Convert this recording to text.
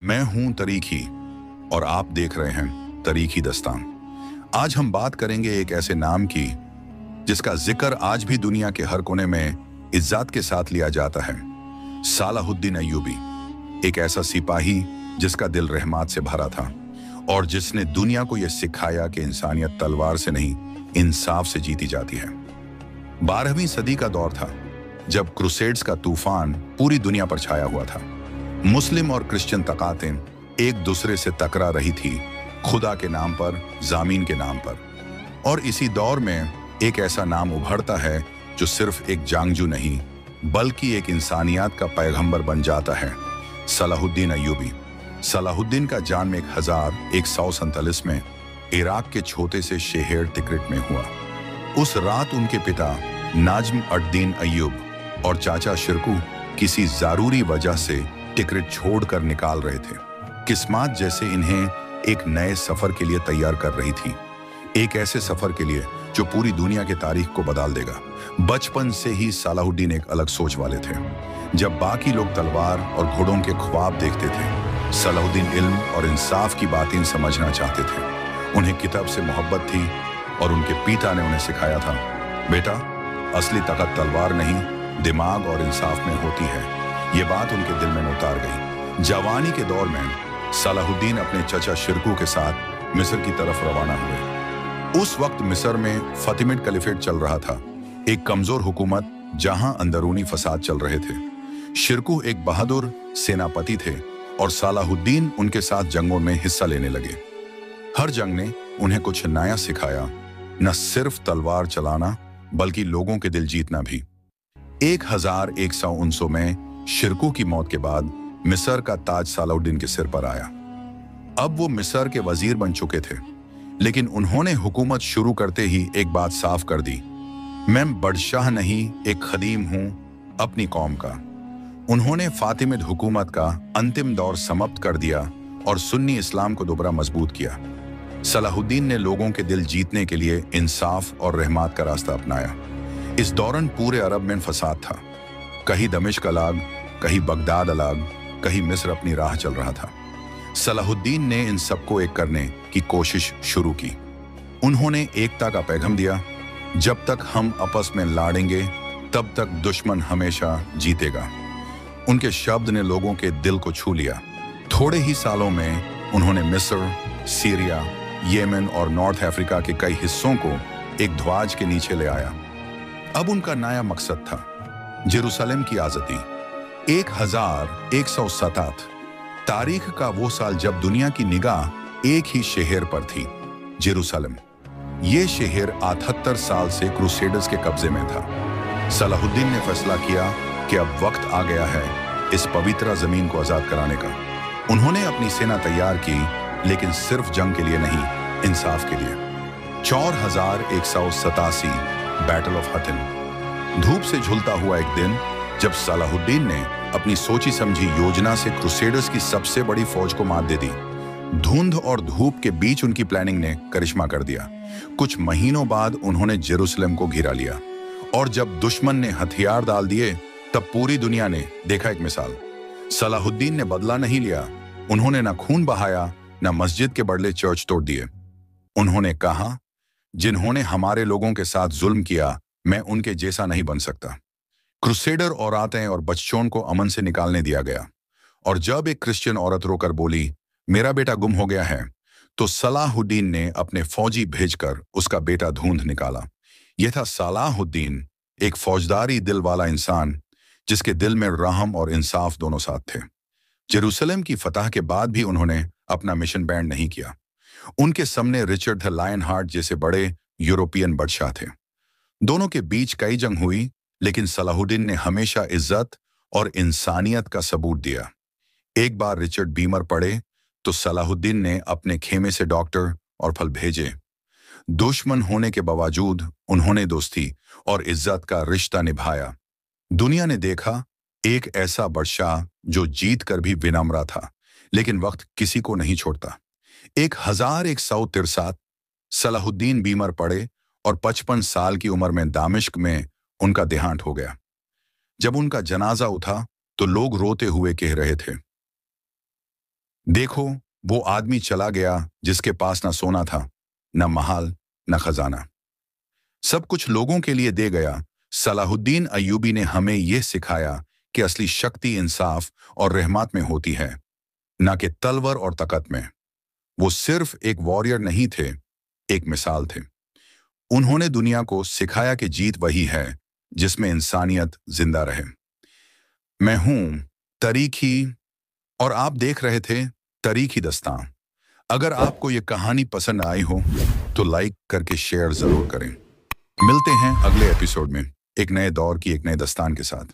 मैं हूं तरीखी और आप देख रहे हैं तरीखी दस्तान। आज हम बात करेंगे एक ऐसे नाम की जिसका जिक्र आज भी दुनिया के हर कोने में इज्जत के साथ लिया जाता है। सलाहुद्दीन अय्यूबी, एक ऐसा सिपाही जिसका दिल रहमत से भरा था और जिसने दुनिया को यह सिखाया कि इंसानियत तलवार से नहीं, इंसाफ से जीती जाती है। 12वीं सदी का दौर था जब क्रूसेड्स का तूफान पूरी दुनिया पर छाया हुआ था। मुस्लिम और क्रिश्चियन ताकतें एक दूसरे से टकरा रही थी, खुदा के नाम पर, जामीन के नाम पर। और इसी दौर में एक ऐसा नाम उभरता है जो सिर्फ एक जांगजू नहीं बल्कि एक इंसानियत का पैगंबर बन जाता है, सलाहुद्दीन अय्यूबी। सलाहुद्दीन का जन्म 1147 में इराक के छोटे से शहर तिकरित में हुआ। उस रात उनके पिता नाज्म अद-दीन अय्यूब और चाचा शिरकू किसी जरूरी वजह से तिकरित छोड़कर निकाल रहे थे। किस्मत जैसे इन्हें एक नए सफर के लिए तैयार कर रही थी, एक ऐसे सफर के लिए जो पूरी दुनिया के तारीख को बदल देगा। बचपन से ही सलाहुद्दीन एक अलग सोच वाले थे। जब बाकी लोग तलवार और घोड़ों के ख्वाब देखते थे, सलाहुद्दीन इल्म और इंसाफ की बातें समझना चाहते थे। उन्हें किताब से मोहब्बत थी और उनके पिता ने उन्हें सिखाया था, बेटा, असली ताकत तलवार नहीं, दिमाग और इंसाफ में होती है। ये बात उनके दिल में उतार गई। जवानी के दौर में सलाहुद्दीन अपने चचा शिरकू के साथ मिस्र की तरफ रवाना हुए। उस वक्त मिस्र में फातिमिड कलीफेट चल रहा था, एक कमजोर हुकूमत जहां अंदरूनी फसाद चल रहे थे। शिरकू एक बहादुर सेनापति थे और सलाहुद्दीन उनके साथ जंगों में हिस्सा लेने लगे। हर जंग ने उन्हें कुछ नया सिखाया, न सिर्फ तलवार चलाना बल्कि लोगों के दिल जीतना भी। 1149 में शिरकू की मौत के बाद मिस्र का ताज सलाहुद्दीन के सिर पर आया। अब वो मिस्र के वजीर बन चुके थे, लेकिन उन्होंने हुकूमत शुरू करते ही एक बात साफ कर दी, मैं बादशाह नहीं, एक खदीम हूं अपनी कौम का। उन्होंने फातिमिद हुकूमत का अंतिम दौर समाप्त कर दिया और सुन्नी इस्लाम को दोबारा मजबूत किया। सलाहुद्दीन ने लोगों के दिल जीतने के लिए इंसाफ और रहमत का रास्ता अपनाया। इस दौरान पूरे अरब में फसाद था, कहीं दमिश्क अलग, कहीं बगदाद अलग, कहीं मिस्र अपनी राह चल रहा था। सलाहुद्दीन ने इन सबको एक करने की कोशिश शुरू की। उन्होंने एकता का पैगाम दिया, जब तक हम आपस में लड़ेंगे तब तक दुश्मन हमेशा जीतेगा। उनके शब्द ने लोगों के दिल को छू लिया। थोड़े ही सालों में उन्होंने मिस्र, सीरिया, येमेन और नॉर्थ अफ्रीका के कई हिस्सों को एक ध्वज के नीचे ले आया। अब उनका नया मकसद था जेरूसलम की आजादी। 1167 तारीख का वो साल जब दुनिया की निगाह एक ही शहर पर थी, जेरूसलम। ये शहर 78 साल से क्रूसेडर्स के कब्जे में था। सलाहुद्दीन ने फैसला किया कि अब वक्त आ गया है इस पवित्र जमीन को आजाद कराने का। उन्होंने अपनी सेना तैयार की, लेकिन सिर्फ जंग के लिए नहीं, इंसाफ के लिए। 4187 बैटल ऑफ हथिन। धूप से झुलता हुआ एक दिन जब सलाहुद्दीन ने अपनी सोची समझी योजना से क्रूसेडर्स की सबसे बड़ी फौज को मात दे दी। धुंध और धूप के बीच उनकी प्लानिंग ने करिश्मा कर दिया। कुछ महीनों बाद उन्होंने जेरूसलम को घेरा लिया और जब दुश्मन ने हथियार डाल दिए तब पूरी दुनिया ने देखा एक मिसाल। सलाहुद्दीन ने बदला नहीं लिया, उन्होंने न खून बहाया, न मस्जिद के बदले चर्च तोड़ दिए। उन्होंने कहा, जिन्होंने हमारे लोगों के साथ जुल्म किया, मैं उनके जैसा नहीं बन सकता। क्रूसेडर औरतें और बच्चों को अमन से निकालने दिया गया और जब एक क्रिश्चियन औरत रोकर बोली, मेरा बेटा गुम हो गया है, तो सलाहुद्दीन ने अपने फौजी भेजकर उसका बेटा ढूंढ निकाला। यह था सलाहुद्दीन, एक फौजदारी दिल वाला इंसान जिसके दिल में रहम और इंसाफ दोनों साथ थे। जेरूसलम की फतह के बाद भी उन्होंने अपना मिशन बैंड नहीं किया। उनके सामने रिचर्ड द लायन हार्ट जैसे बड़े यूरोपियन बादशाह थे। दोनों के बीच कई जंग हुई, लेकिन सलाहुद्दीन ने हमेशा इज्जत और इंसानियत का सबूत दिया। एक बार रिचर्ड बीमार पड़े तो सलाहुद्दीन ने अपने खेमे से डॉक्टर और फल भेजे। दुश्मन होने के बावजूद उन्होंने दोस्ती और इज्जत का रिश्ता निभाया। दुनिया ने देखा एक ऐसा बादशाह जो जीत कर भी विनम्र था, लेकिन वक्त किसी को नहीं छोड़ता। 1163 सलाहुद्दीन बीमार पड़े और 55 साल की उम्र में दामिश्क में उनका देहांत हो गया। जब उनका जनाजा उठा तो लोग रोते हुए कह रहे थे, देखो, वो आदमी चला गया जिसके पास ना सोना था, न महाल, न खजाना। सब कुछ लोगों के लिए दे गया। सलाहुद्दीन अय्यूबी ने हमें यह सिखाया कि असली शक्ति इंसाफ और रहमत में होती है, न कि तलवार और ताकत में। वो सिर्फ एक वॉरियर नहीं थे, एक मिसाल थे। उन्होंने दुनिया को सिखाया कि जीत वही है जिसमें इंसानियत जिंदा रहे। मैं हूं तरीखी और आप देख रहे थे तरीखी दस्तां। अगर आपको ये कहानी पसंद आई हो तो लाइक करके शेयर जरूर करें। मिलते हैं अगले एपिसोड में एक नए दौर की एक नए दस्तान के साथ।